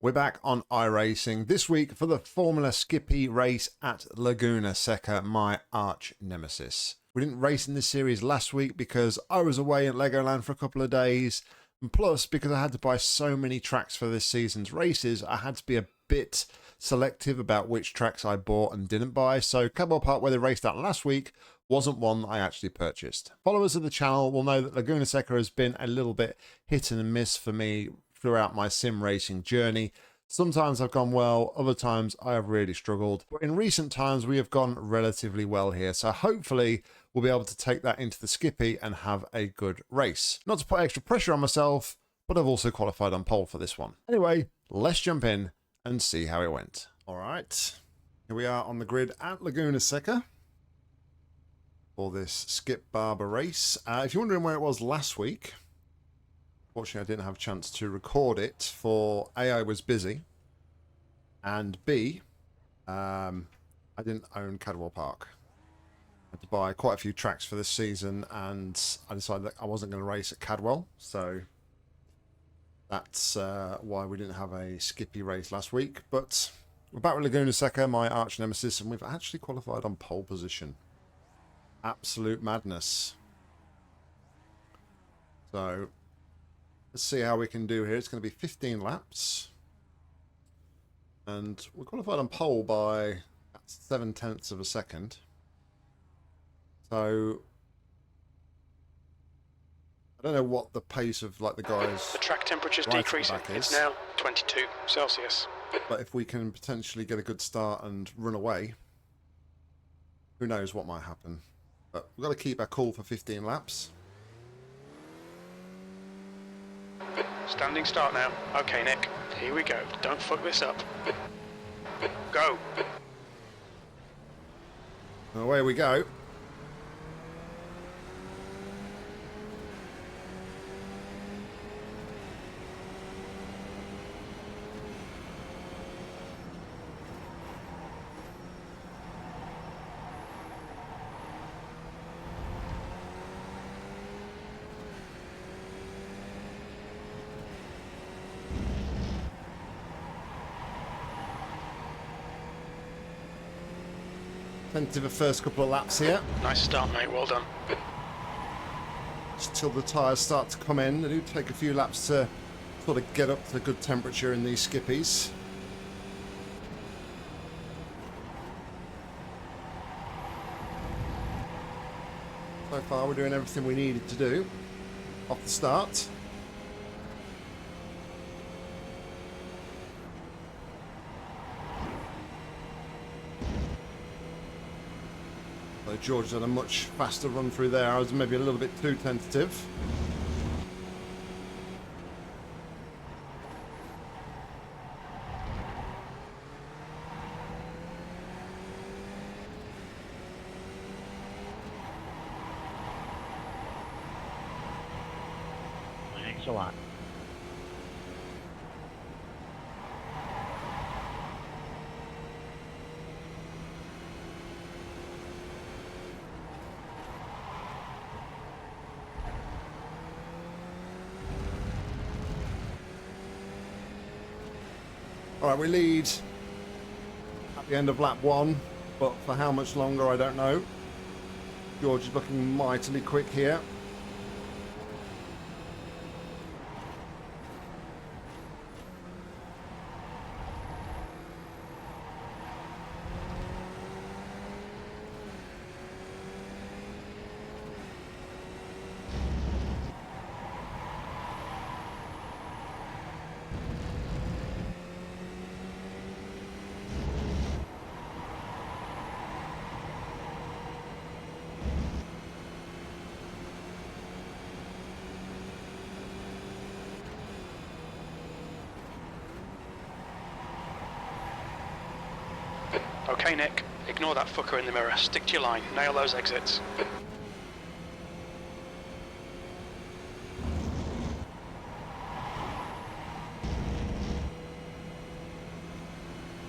We're back on iRacing this week for the Formula Skippy race at Laguna Seca, my arch nemesis. We didn't race in this series last week because I was away at Legoland for a couple of days, and plus because I had to buy so many tracks for this season's races, I had to be a bit selective about which tracks I bought and didn't buy, so Cadwell Park, where they raced at last week, wasn't one that I actually purchased. Followers of the channel will know that Laguna Seca has been a little bit hit and miss for me throughout my sim racing journey. Sometimes I've gone well, other times I have really struggled. But in recent times we have gone relatively well here, so hopefully we'll be able to take that into the Skippy and have a good race. Not to put extra pressure on myself, but I've also qualified on pole for this one. Anyway, let's jump in and see how it went. All right, here we are on the grid at Laguna Seca for this Skip Barber race. If you're wondering where it was last week, fortunately, I didn't have a chance to record it for A, I was busy, and B, I didn't own Cadwell Park. I had to buy quite a few tracks for this season, and I decided that I wasn't going to race at Cadwell, so that's why we didn't have a Skippy race last week. But we're back with Laguna Seca, my arch nemesis, and we've actually qualified on pole position. Absolute madness. So let's see how we can do here. It's going to be 15 laps. And we're qualified on pole by 7/10 of a second. So I don't know what the pace of like the guys. The track temperature's decreasing. It's now 22 Celsius. But if we can potentially get a good start and run away, who knows what might happen. But we've got to keep our cool for 15 laps. Standing start now. Okay, Nick. Here we go. Don't fuck this up. Go. And away we go. Plenty of a first couple of laps here. Nice start, mate. Well done. Just till the tyres start to come in. They do take a few laps to sort of get up to the good temperature in these skippies. So far we're doing everything we needed to do off the start. So George had a much faster run through there. I was maybe a little bit too tentative. Thanks a lot. All right, we lead at the end of lap 1, but for how much longer, I don't know. George is looking mightily quick here. Okay, Nick. Ignore that fucker in the mirror. Stick to your line. Nail those exits.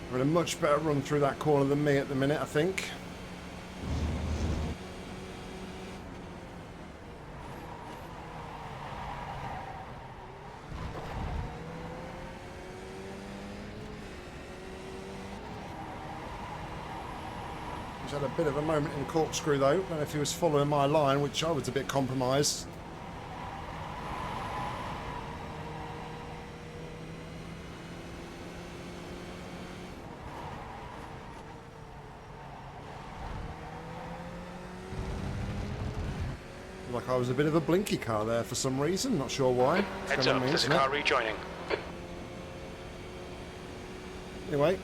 We're in a much better run through that corner than me at the minute, I think. George had a bit of a moment in corkscrew though. Don't know if he was following my line, which I was a bit compromised. Like I was a bit of a blinky car there for some reason, not sure why. Heads up, there's a car rejoining. Anyway.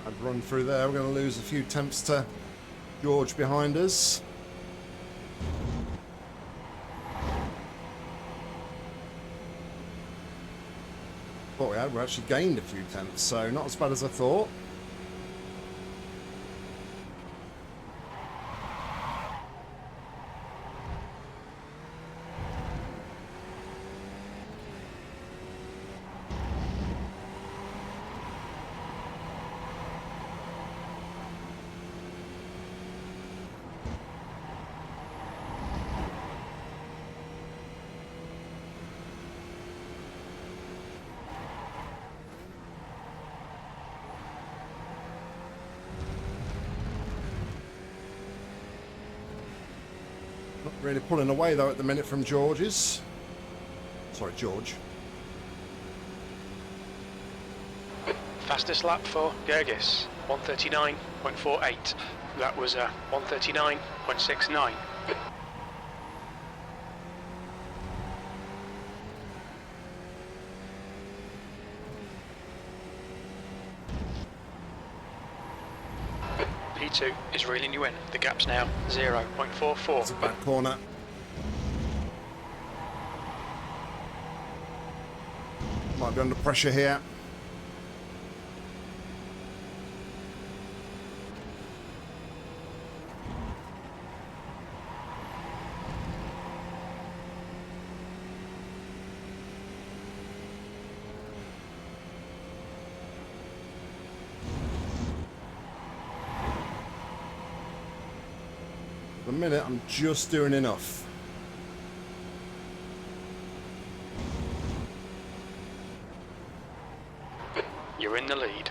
I'd run through there. We're going to lose a few tenths to George behind us. Thought we had. We actually gained a few tenths, so not as bad as I thought. Not really pulling away though at the minute from George's. Sorry, George. Fastest lap for Gergis, 139.48. That was 139.69. P2 is reeling you in. The gap's now 0.44. It's a back corner. Might be under pressure here. At the minute, I'm just doing enough. You're in the lead.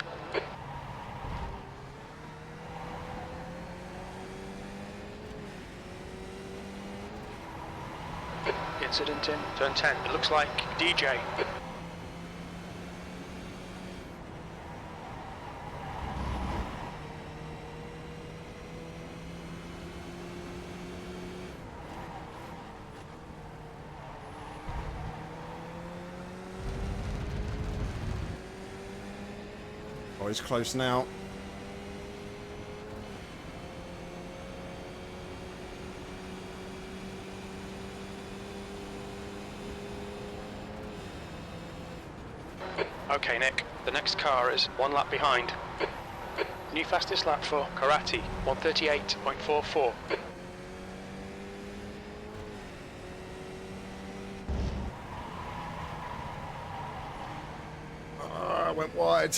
Incident in turn 10. It looks like DJ. Oh, he's close now. Okay, Nick. The next car is one lap behind. New fastest lap for Karate, 138.44. I went wide.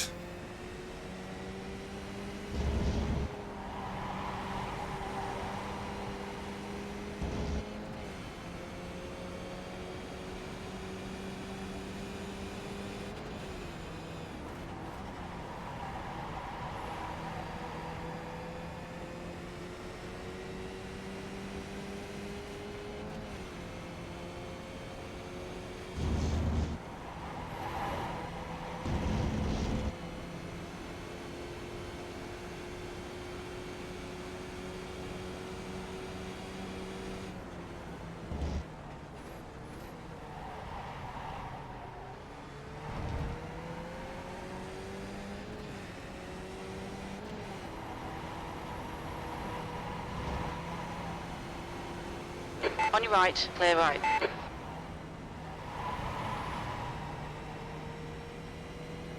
On your right, clear right.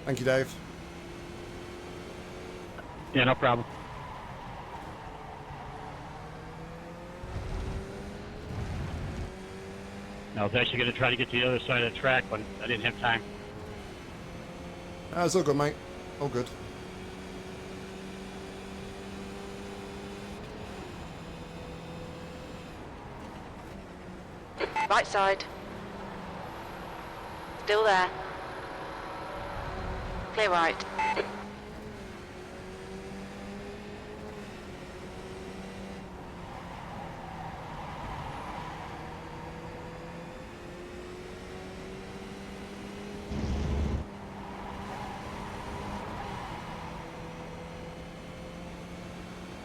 Thank you, Dave. Yeah, no problem. I was actually going to try to get to the other side of the track, but I didn't have time. It's all good, mate. All good. Right side. Still there. Clear right.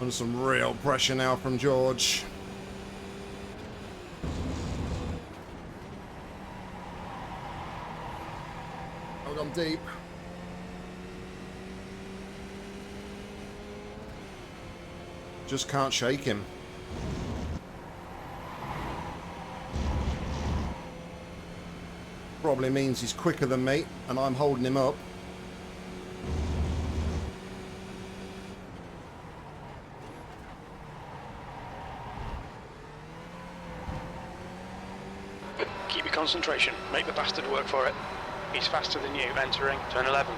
Under some real pressure now from George. I've gone deep. Just can't shake him. Probably means he's quicker than me, and I'm holding him up. Keep your concentration. Make the bastard work for it. He's faster than you, entering turn 11.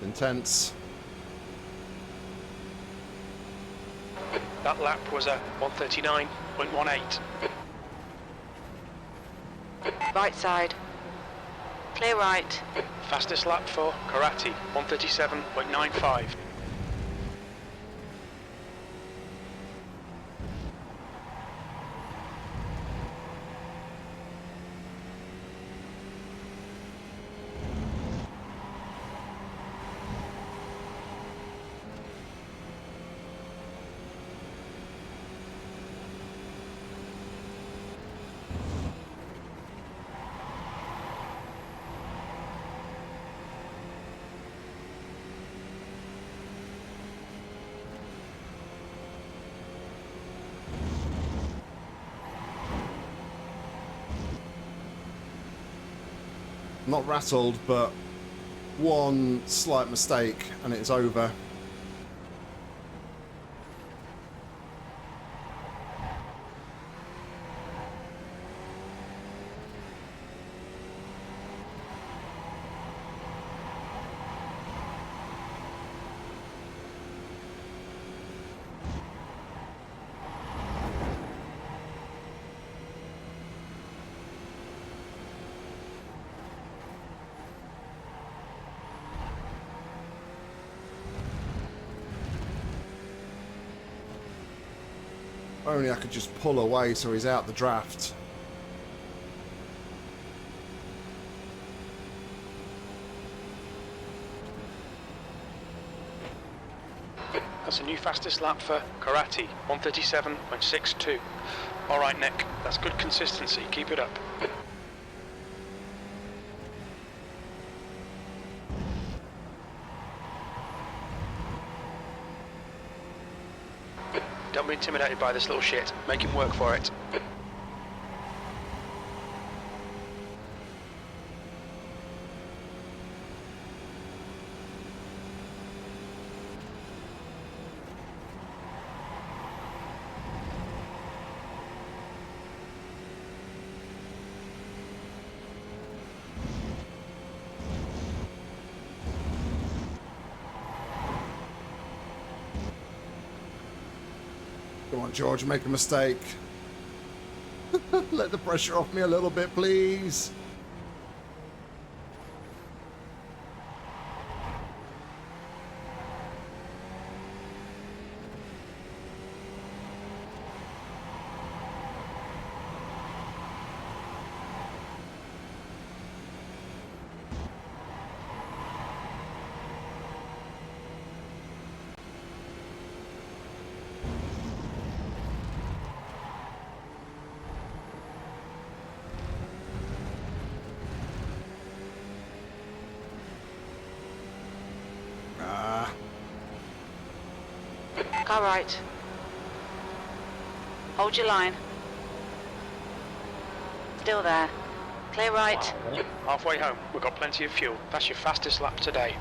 Intense. That lap was a 139.18. Right side. Clear right. Fastest lap for Karate, 137.95. Not rattled, but one slight mistake and it's over. Only I could just pull away so he's out the draft. That's a new fastest lap for Karate, 137.62. All right, Nick, that's good consistency. Keep it up. Don't be intimidated by this little shit. Make him work for it. Come on, George, make a mistake. Let the pressure off me a little bit, please. Car right. Hold your line. Still there. Clear right. Halfway home, we've got plenty of fuel. That's your fastest lap today.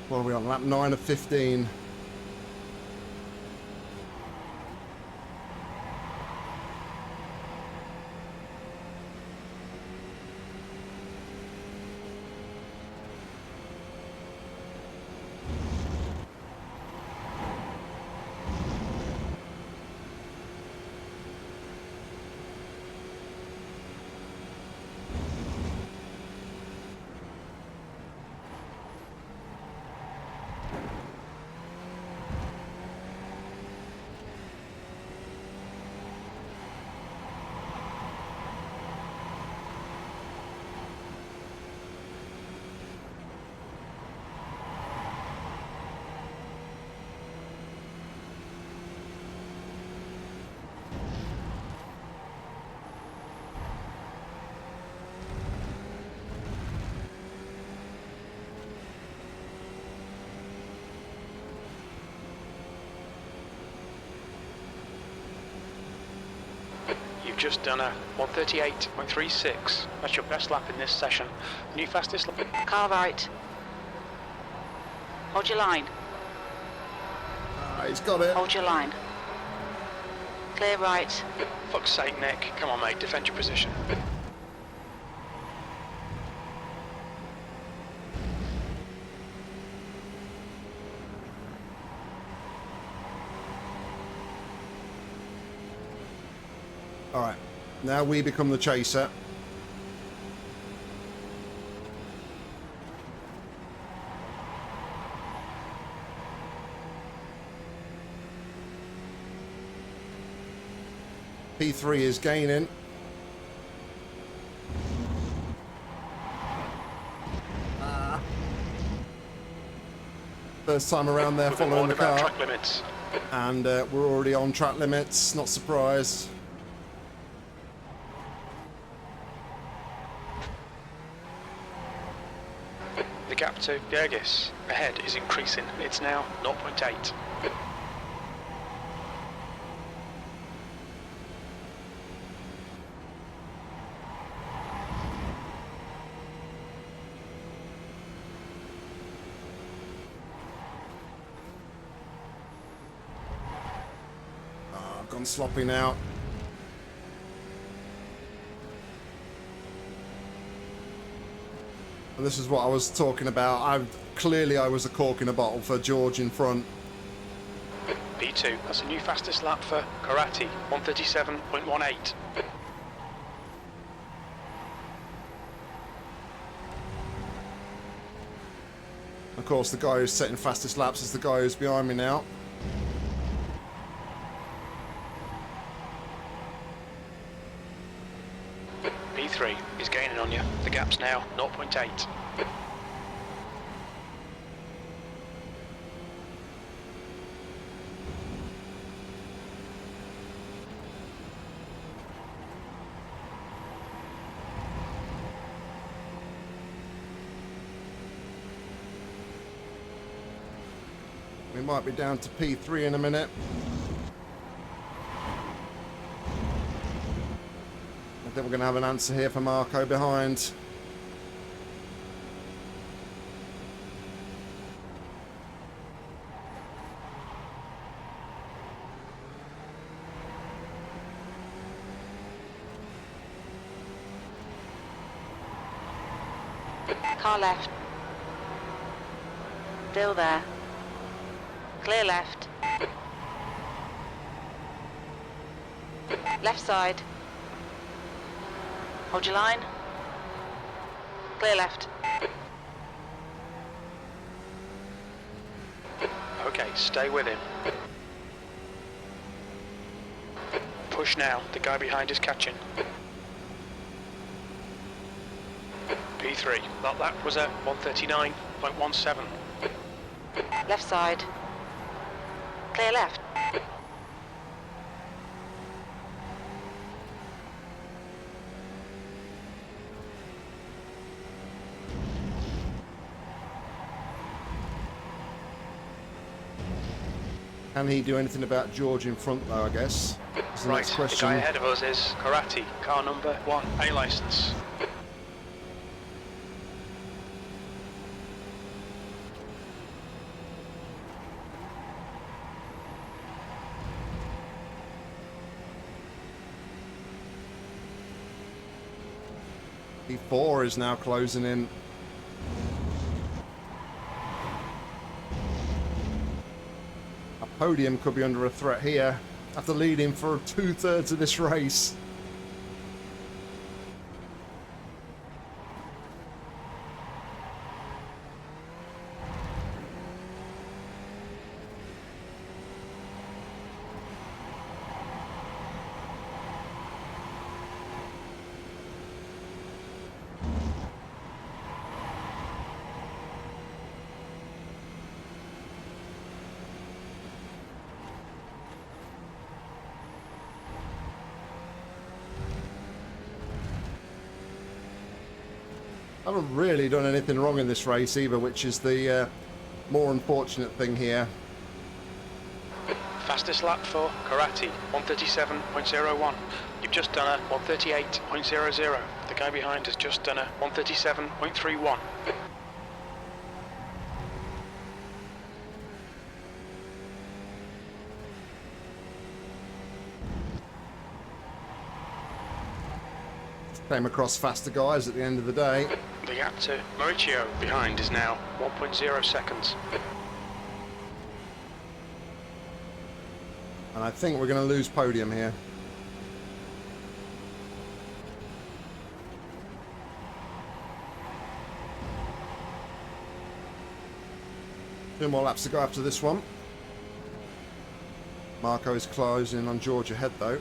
What are we on? Lap 9 of 15. Just done a 138.36. That's your best lap in this session. New fastest lap. Car right. Hold your line. He's got it. Hold your line. Clear right. Fuck's sake, Nick. Come on, mate. Defend your position. Alright, now we become the chaser. P3 is gaining. First time around there following the car. Track limits. And we're already on track limits, not surprised. The gap to Gergis ahead is increasing. It's now 0.8. I've gone sloppy now. And this is what I was talking about. Clearly I was a cork in a bottle for George in front. P2, that's a new fastest lap for Karate, 137.18. Of course, the guy who's setting fastest laps is the guy who's behind me now. P3 is gaining on you. The gap's now 0.8. We might be down to P3 in a minute. I think we're going to have an answer here for Marco behind. Car left. Still there. Clear left. Left side. Hold your line. Clear left. Okay, stay with him. Push now. The guy behind is catching. P3. That lap was a 139.17. Left side. Clear left. Can he do anything about George in front, though, I guess? That's the Right, next the question. guy ahead of us is Karate, car number 1, A licence. P4 is now closing in. A podium could be under a threat here after leading for 2/3 of this race. I haven't really done anything wrong in this race either, which is the more unfortunate thing here. Fastest lap for Karate, 137.01. You've just done a 138.00. The guy behind has just done a 137.31. Came across faster guys at the end of the day. The gap to Mauricio behind is now 1.0 seconds. And I think we're going to lose podium here. Two more laps to go after this one. Marco is closing on George ahead though.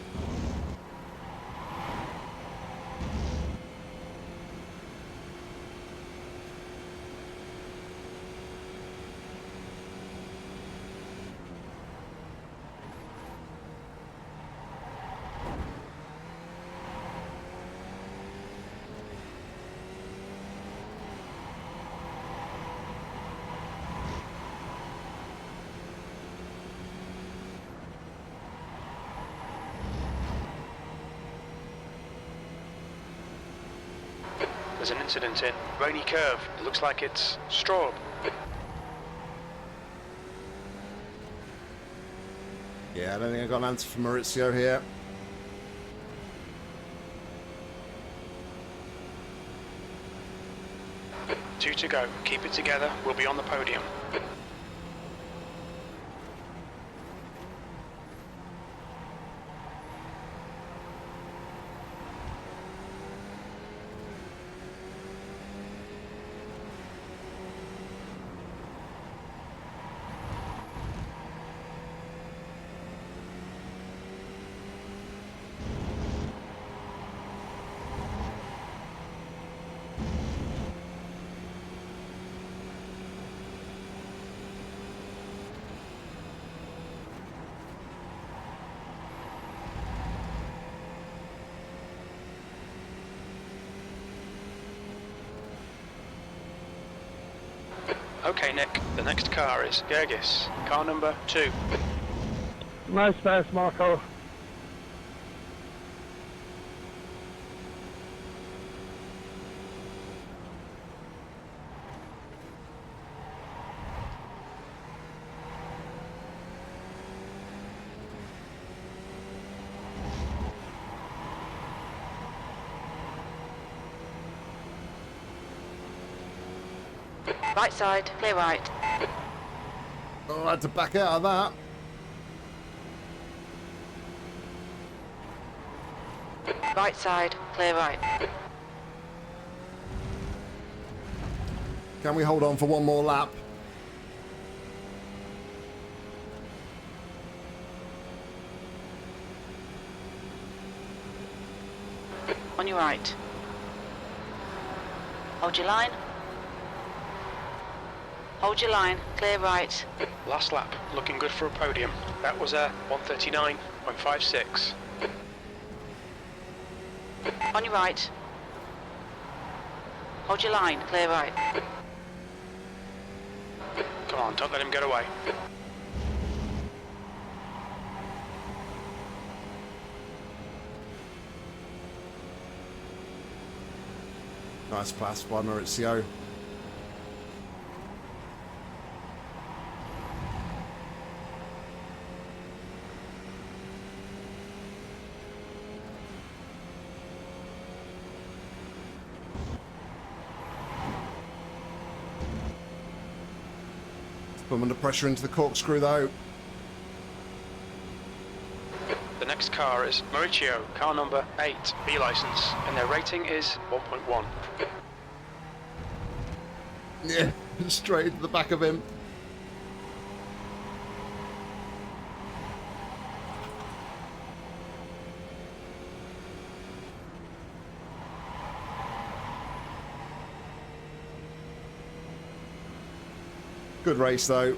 There's an incident in Rainy Curve. It looks like it's Straub. Yeah, I don't think I got an answer from Maurizio here. Two to go. Keep it together. We'll be on the podium. Okay, Nick, the next car is Gergis, car number 2. Nice pass, Marco. Right side, clear right. Oh, I had to back out of that. Right side, clear right. Can we hold on for one more lap? On your right. Hold your line. Hold your line, clear right. Last lap, looking good for a podium. That was a 139.56. On your right. Hold your line, clear right. Come on, don't let him get away. Nice pass by Maurizio. Put him under pressure into the corkscrew though. The next car is Mauricio, car number 8, B license, and their rating is 1.1. Yeah, straight into the back of him. Good race though.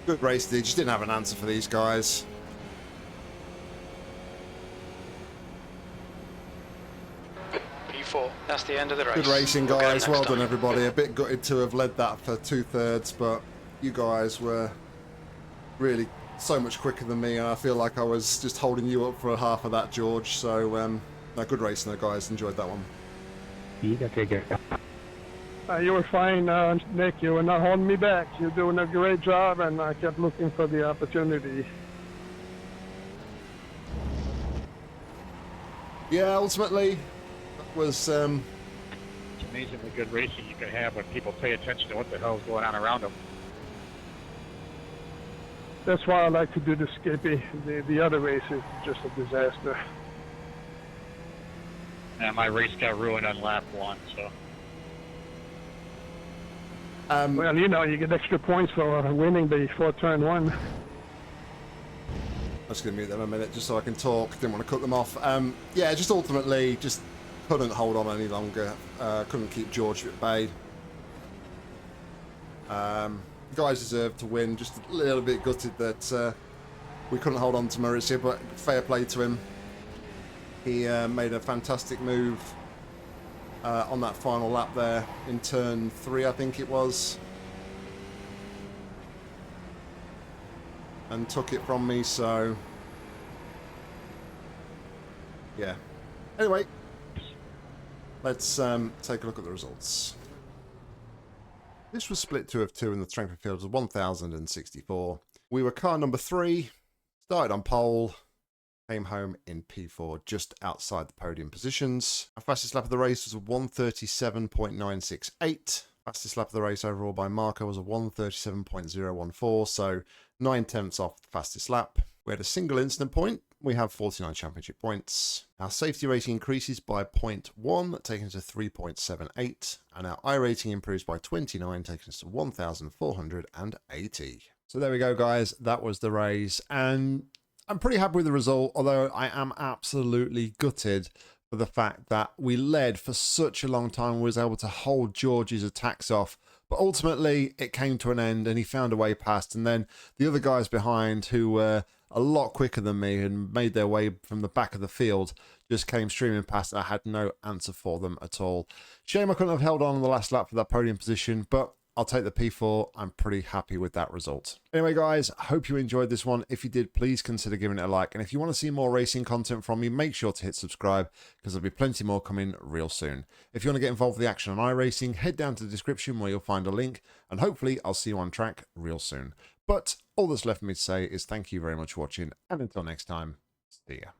Good race, they just didn't have an answer for these guys. P4, that's the end of the race. Good racing, We'll get 'em guys. next Well time. done, everybody. A bit gutted to have led that for 2/3, but you guys were really so much quicker than me, and I feel like I was just holding you up for half of that, George. So, no, good racing, though, guys. Enjoyed that one. You got to take care. You were fine, Nick. You were not holding me back. You're doing a great job, and I kept looking for the opportunity. Yeah, ultimately, that was It's amazingly good racing you can have when people pay attention to what the hell's going on around them. That's why I like to do the Skippy. The other race is just a disaster. And my race got ruined on lap 1, so. Well, you know, you get extra points for winning before turn 1. I'm just going to mute them a minute just so I can talk. Didn't want to cut them off. Yeah, just ultimately, just couldn't hold on any longer. Couldn't keep George at bay. The guys deserved to win. Just a little bit gutted that we couldn't hold on to Mauricio, but fair play to him. He made a fantastic move on that final lap there in turn 3, I think it was. And took it from me, so yeah. Anyway, let's take a look at the results. This was split 2 of 2 in the strength of field of 1,064. We were car number 3, started on pole, came home in P4 just outside the podium positions. Our fastest lap of the race was a 1:37.968. Fastest lap of the race overall by marker was a 1:37.014, so 9/10 off the fastest lap. We had a single incident point. We have 49 championship points. Our safety rating increases by 0.1, taking us to 3.78, and our iRating improves by 29, taking us to 1,480. So there we go, guys. That was the race, and I'm pretty happy with the result, although I am absolutely gutted for the fact that we led for such a long time and was able to hold George's attacks off. But ultimately, it came to an end and he found a way past. And then the other guys behind, who were a lot quicker than me and made their way from the back of the field, just came streaming past. I had no answer for them at all. Shame I couldn't have held on the last lap for that podium position, but I'll take the P4. I'm pretty happy with that result. Anyway, guys, I hope you enjoyed this one. If you did, please consider giving it a like. And if you want to see more racing content from me, make sure to hit subscribe, because there'll be plenty more coming real soon. If you want to get involved with the action on iRacing, head down to the description where you'll find a link, and hopefully I'll see you on track real soon. But all that's left for me to say is thank you very much for watching, and until next time, see ya.